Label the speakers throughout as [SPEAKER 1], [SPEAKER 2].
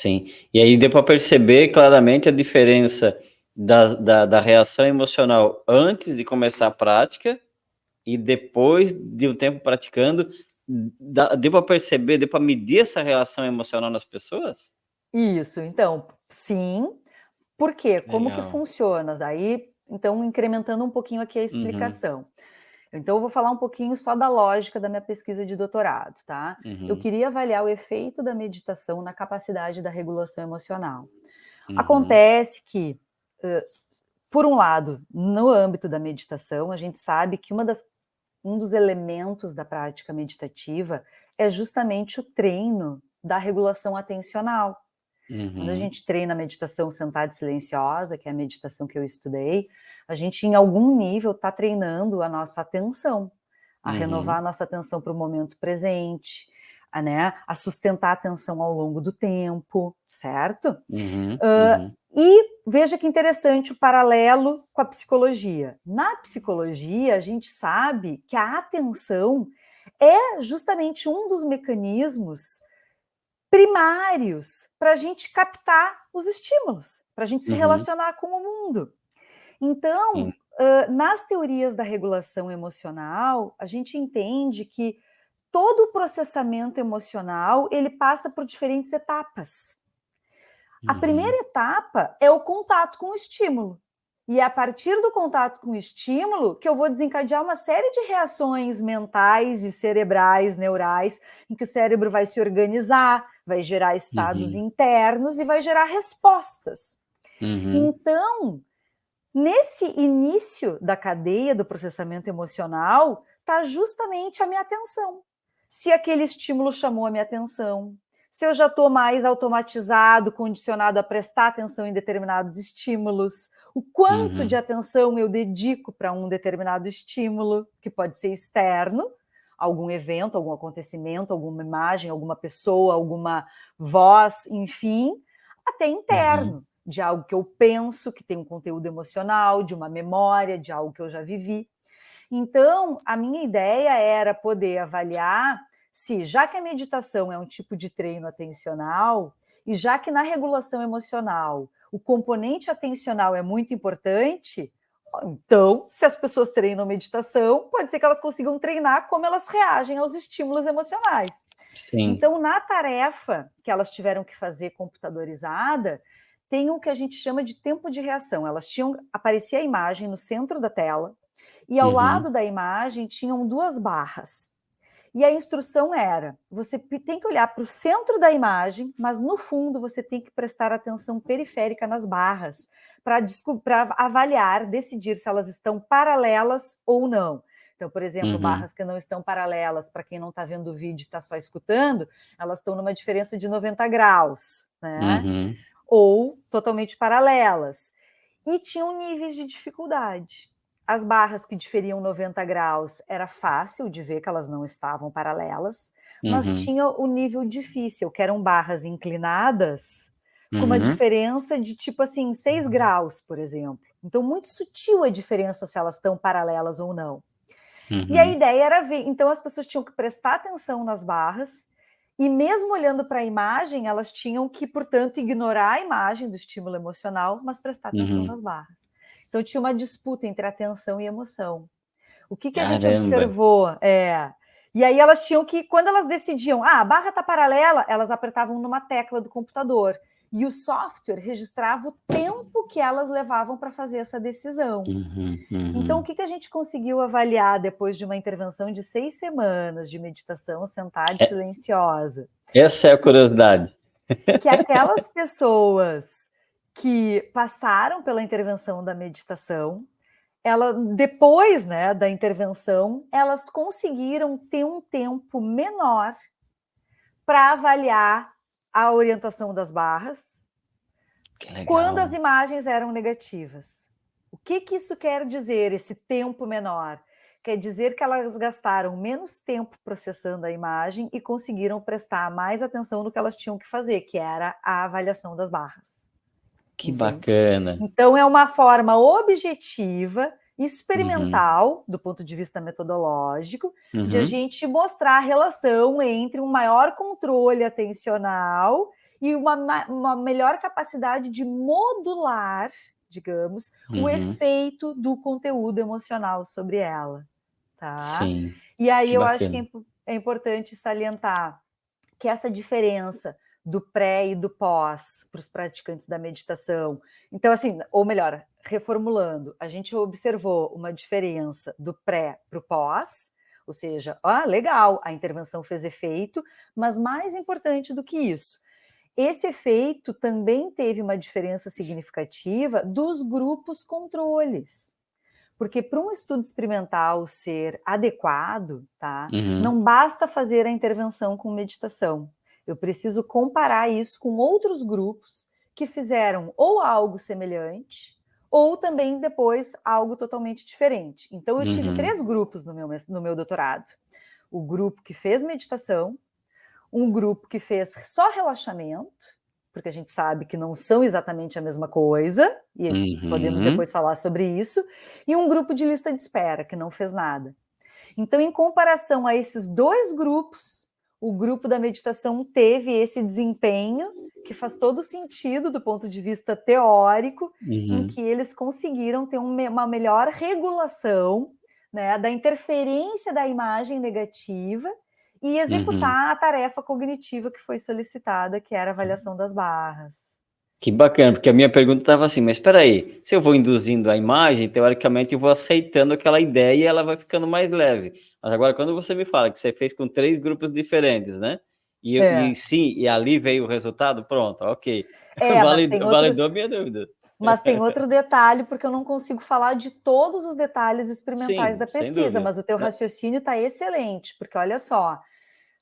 [SPEAKER 1] Sim. E aí deu para perceber claramente a diferença da reação emocional antes de começar a prática e depois de um tempo praticando, deu para perceber, deu para medir essa reação emocional nas pessoas?
[SPEAKER 2] Isso, então, sim. Por quê? Como que
[SPEAKER 1] Legal.
[SPEAKER 2] funciona? Daí, então, incrementando um pouquinho aqui a
[SPEAKER 1] Uhum,
[SPEAKER 2] explicação. Então, eu vou falar um pouquinho só da lógica da minha pesquisa de doutorado, tá? Eu
[SPEAKER 1] uhum,
[SPEAKER 2] queria avaliar o efeito da meditação na capacidade da regulação emocional.
[SPEAKER 1] uhum,
[SPEAKER 2] Acontece que, hã, por um lado, no âmbito da meditação, a gente sabe que um dos elementos da prática meditativa é justamente o treino da regulação atencional. Quando a
[SPEAKER 1] uhum,
[SPEAKER 2] gente treina a meditação sentada e silenciosa, que é a meditação que eu estudei, a gente em algum nível está treinando a nossa atenção, a renovar
[SPEAKER 1] uhum,
[SPEAKER 2] a nossa atenção para o momento presente, a sustentar a atenção ao longo do tempo, certo?
[SPEAKER 1] uhum,
[SPEAKER 2] Hã,
[SPEAKER 1] uhum,
[SPEAKER 2] e veja que interessante o paralelo com a psicologia. Na psicologia, a gente sabe que a atenção é justamente um dos mecanismos primários para a gente captar os estímulos, para a gente se
[SPEAKER 1] uhum,
[SPEAKER 2] relacionar com o mundo.
[SPEAKER 1] sim,
[SPEAKER 2] Então, nas teorias da regulação emocional, a gente entende que todo o processamento emocional ele passa por diferentes etapas. A primeira
[SPEAKER 1] uhum,
[SPEAKER 2] etapa é o contato com o estímulo. E é a partir do contato com o estímulo que eu vou desencadear uma série de reações mentais e cerebrais, neurais, em que o cérebro vai se organizar, vai gerar estados
[SPEAKER 1] uhum,
[SPEAKER 2] internos e vai gerar respostas.
[SPEAKER 1] uhum,
[SPEAKER 2] Então, nesse início da cadeia do processamento emocional, está justamente a minha atenção. Se aquele estímulo chamou a minha atenção, se eu já estou mais automatizado, condicionado a prestar atenção em determinados estímulos, o quanto de
[SPEAKER 1] uhum,
[SPEAKER 2] atenção eu dedico para um determinado estímulo, que pode ser externo, algum evento, algum acontecimento, alguma imagem, alguma pessoa, alguma voz, enfim, até
[SPEAKER 1] uhum.
[SPEAKER 2] interno, de algo que eu penso, que tem um conteúdo emocional, de uma memória, de algo que eu já vivi. Então, a minha ideia era poder avaliar se, já que a meditação é um tipo de treino atencional, e já que na regulação emocional o componente atencional é muito importante, então, se as pessoas treinam meditação, pode ser que elas consigam treinar como elas reagem aos estímulos emocionais.
[SPEAKER 1] Sim.
[SPEAKER 2] Então, na tarefa que elas tiveram que fazer computadorizada, tem o que a gente chama de tempo de reação. Aparecia a imagem no centro da tela e ao
[SPEAKER 1] Uhum,
[SPEAKER 2] lado da imagem tinham duas barras. E a instrução era: você tem que olhar para o centro da imagem, mas no fundo você tem que prestar atenção periférica nas barras para avaliar, decidir se elas estão paralelas ou não. Então, por exemplo,
[SPEAKER 1] uhum,
[SPEAKER 2] barras que não estão paralelas, para quem não está vendo o vídeo e está só escutando, elas estão numa diferença de 90 graus, né?
[SPEAKER 1] uhum,
[SPEAKER 2] Ou totalmente paralelas. E tinham níveis de dificuldade. As barras que diferiam 90 graus era fácil de ver que elas não estavam paralelas, mas
[SPEAKER 1] uhum,
[SPEAKER 2] tinha o nível difícil, que eram barras inclinadas, com uma
[SPEAKER 1] uhum,
[SPEAKER 2] diferença de tipo assim 6 graus, por exemplo. Então, muito sutil a diferença se elas estão paralelas ou não. E a
[SPEAKER 1] uhum,
[SPEAKER 2] ideia era ver, então as pessoas tinham que prestar atenção nas barras, e mesmo olhando para a imagem, elas tinham que, portanto, ignorar a imagem do estímulo emocional, mas prestar atenção
[SPEAKER 1] uhum.
[SPEAKER 2] nas barras. Então tinha uma disputa entre atenção e emoção. O que que a gente
[SPEAKER 1] Caramba!
[SPEAKER 2] observou? E aí elas tinham que, quando elas decidiam, a barra está paralela, elas apertavam numa tecla do computador. E o software registrava o tempo que elas levavam para fazer essa decisão.
[SPEAKER 1] Uhum,
[SPEAKER 2] Então, o
[SPEAKER 1] uhum.
[SPEAKER 2] que que a gente conseguiu avaliar depois de uma intervenção de 6 semanas de meditação sentada e
[SPEAKER 1] É,
[SPEAKER 2] silenciosa?
[SPEAKER 1] essa é a curiosidade.
[SPEAKER 2] Que aquelas pessoas que passaram pela intervenção da meditação, ela depois, né, da intervenção, elas conseguiram ter um tempo menor para avaliar a orientação das barras,
[SPEAKER 1] Que
[SPEAKER 2] quando as
[SPEAKER 1] legal.
[SPEAKER 2] imagens eram negativas. O que que isso quer dizer, esse tempo menor? Quer dizer que elas gastaram menos tempo processando a imagem e conseguiram prestar mais atenção no que elas tinham que fazer, que era a avaliação das barras,
[SPEAKER 1] Que
[SPEAKER 2] entende?
[SPEAKER 1] bacana.
[SPEAKER 2] Então é uma forma objetiva,
[SPEAKER 1] Uhum,
[SPEAKER 2] experimental, do ponto de vista metodológico, de a
[SPEAKER 1] uhum,
[SPEAKER 2] gente mostrar a relação entre um maior controle atencional e uma melhor capacidade de modular, digamos, o efeito do conteúdo emocional sobre ela, tá?
[SPEAKER 1] Sim,
[SPEAKER 2] E aí
[SPEAKER 1] que
[SPEAKER 2] eu acho que
[SPEAKER 1] bacana.
[SPEAKER 2] é importante salientar que essa diferença do pré e do pós para os praticantes da meditação. Então, assim, ou melhor, reformulando, a gente observou uma diferença do pré para o pós, ou seja, legal, a intervenção fez efeito, mas mais importante do que isso, esse efeito também teve uma diferença significativa dos grupos controles. Porque para um estudo experimental ser adequado, tá, não basta fazer a intervenção com meditação. Eu preciso comparar isso com outros grupos que fizeram ou algo semelhante, ou também depois algo totalmente diferente. Então, eu tive 3 grupos no meu doutorado. O grupo que fez meditação, um grupo que fez só relaxamento, porque a gente sabe que não são exatamente a mesma coisa, e podemos depois falar sobre isso, e um grupo de lista de espera, que não fez nada. Então, em comparação a esses 2 grupos, o grupo da meditação teve esse desempenho, que faz todo sentido do ponto de vista teórico, em que eles conseguiram ter uma melhor regulação, né, da interferência da imagem negativa e executar a tarefa cognitiva que foi solicitada, que era a avaliação das barras.
[SPEAKER 1] Que bacana, porque a minha pergunta estava assim, mas espera aí, se eu vou induzindo a imagem, teoricamente eu vou aceitando aquela ideia e ela vai ficando mais leve. Mas agora quando você me fala que você fez com 3 grupos diferentes, né,
[SPEAKER 2] É.
[SPEAKER 1] e sim, e ali veio o resultado, pronto, ok.
[SPEAKER 2] Mas tem
[SPEAKER 1] Validou a minha dúvida.
[SPEAKER 2] outro detalhe, porque eu não consigo falar de todos os detalhes experimentais
[SPEAKER 1] Sim,
[SPEAKER 2] da
[SPEAKER 1] sem
[SPEAKER 2] pesquisa,
[SPEAKER 1] dúvida.
[SPEAKER 2] mas o teu raciocínio está excelente, porque olha só,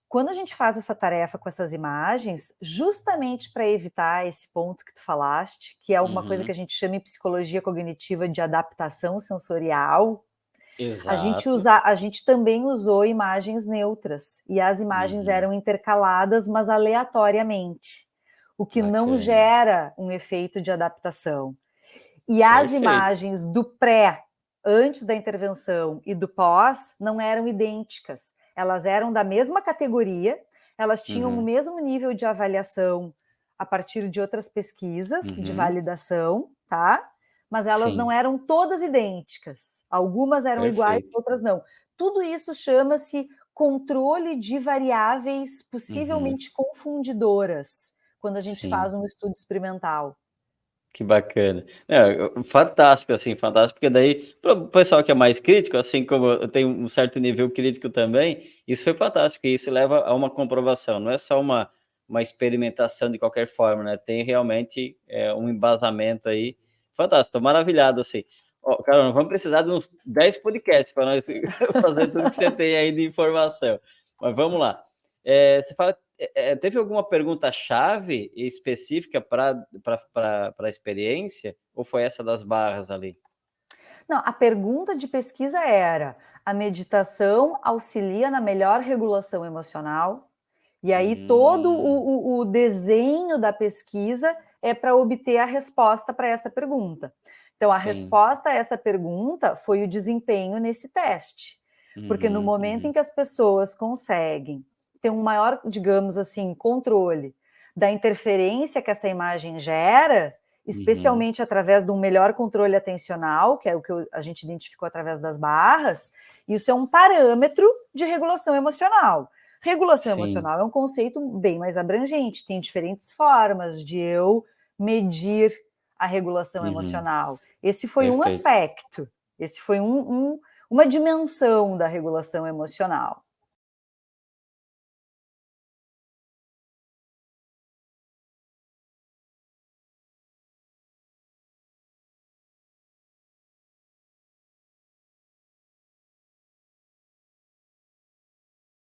[SPEAKER 2] quando a gente faz essa tarefa com essas imagens, justamente para evitar esse ponto que tu falaste, que é alguma coisa que a gente chama em psicologia cognitiva de adaptação sensorial,
[SPEAKER 1] Exato.
[SPEAKER 2] a gente também usou imagens neutras, e as imagens eram intercaladas, mas aleatoriamente, o que não
[SPEAKER 1] Bacana.
[SPEAKER 2] gera um efeito de adaptação. E as
[SPEAKER 1] Perfeito.
[SPEAKER 2] imagens do pré, antes da intervenção, e do pós, não eram idênticas. Elas eram da mesma categoria, elas tinham o mesmo nível de avaliação a partir de outras pesquisas de validação, tá? Mas elas não
[SPEAKER 1] Sim,
[SPEAKER 2] eram todas idênticas. Algumas eram iguais,
[SPEAKER 1] perfeito.
[SPEAKER 2] outras não. Tudo isso chama-se controle de variáveis
[SPEAKER 1] Uhum.
[SPEAKER 2] possivelmente confundidoras, quando a gente faz
[SPEAKER 1] Sim.
[SPEAKER 2] um estudo experimental.
[SPEAKER 1] Que bacana. Fantástico, assim, fantástico, porque daí para o pessoal que é mais crítico, assim como eu tenho um certo nível crítico também, isso foi fantástico, e isso leva a uma comprovação, não é só uma experimentação de qualquer forma, né, tem realmente, um embasamento aí fantástico, tô maravilhado, assim. Ó, Carol, vamos precisar de uns 10 podcasts para nós fazer tudo que você tem aí de informação, mas vamos lá. Você fala teve alguma pergunta-chave específica para a experiência, ou foi essa das barras ali?
[SPEAKER 2] Não, a pergunta de pesquisa era: a meditação auxilia na melhor regulação emocional? E aí todo
[SPEAKER 1] Hum,
[SPEAKER 2] o desenho da pesquisa é para obter a resposta para essa pergunta. Então, a
[SPEAKER 1] sim.
[SPEAKER 2] resposta a essa pergunta foi o desempenho nesse teste. Porque no momento em
[SPEAKER 1] Uhum.
[SPEAKER 2] que as pessoas conseguem ter um maior, digamos assim, controle da interferência que essa imagem gera,
[SPEAKER 1] Uhum.
[SPEAKER 2] especialmente através de um melhor controle atencional, que é o que a gente identificou através das barras, isso é um parâmetro de regulação emocional. Regulação
[SPEAKER 1] Sim.
[SPEAKER 2] emocional é um conceito bem mais abrangente, tem diferentes formas de eu medir a regulação
[SPEAKER 1] Uhum.
[SPEAKER 2] emocional. Esse foi um
[SPEAKER 1] Perfeito.
[SPEAKER 2] aspecto, esse foi uma dimensão da regulação emocional.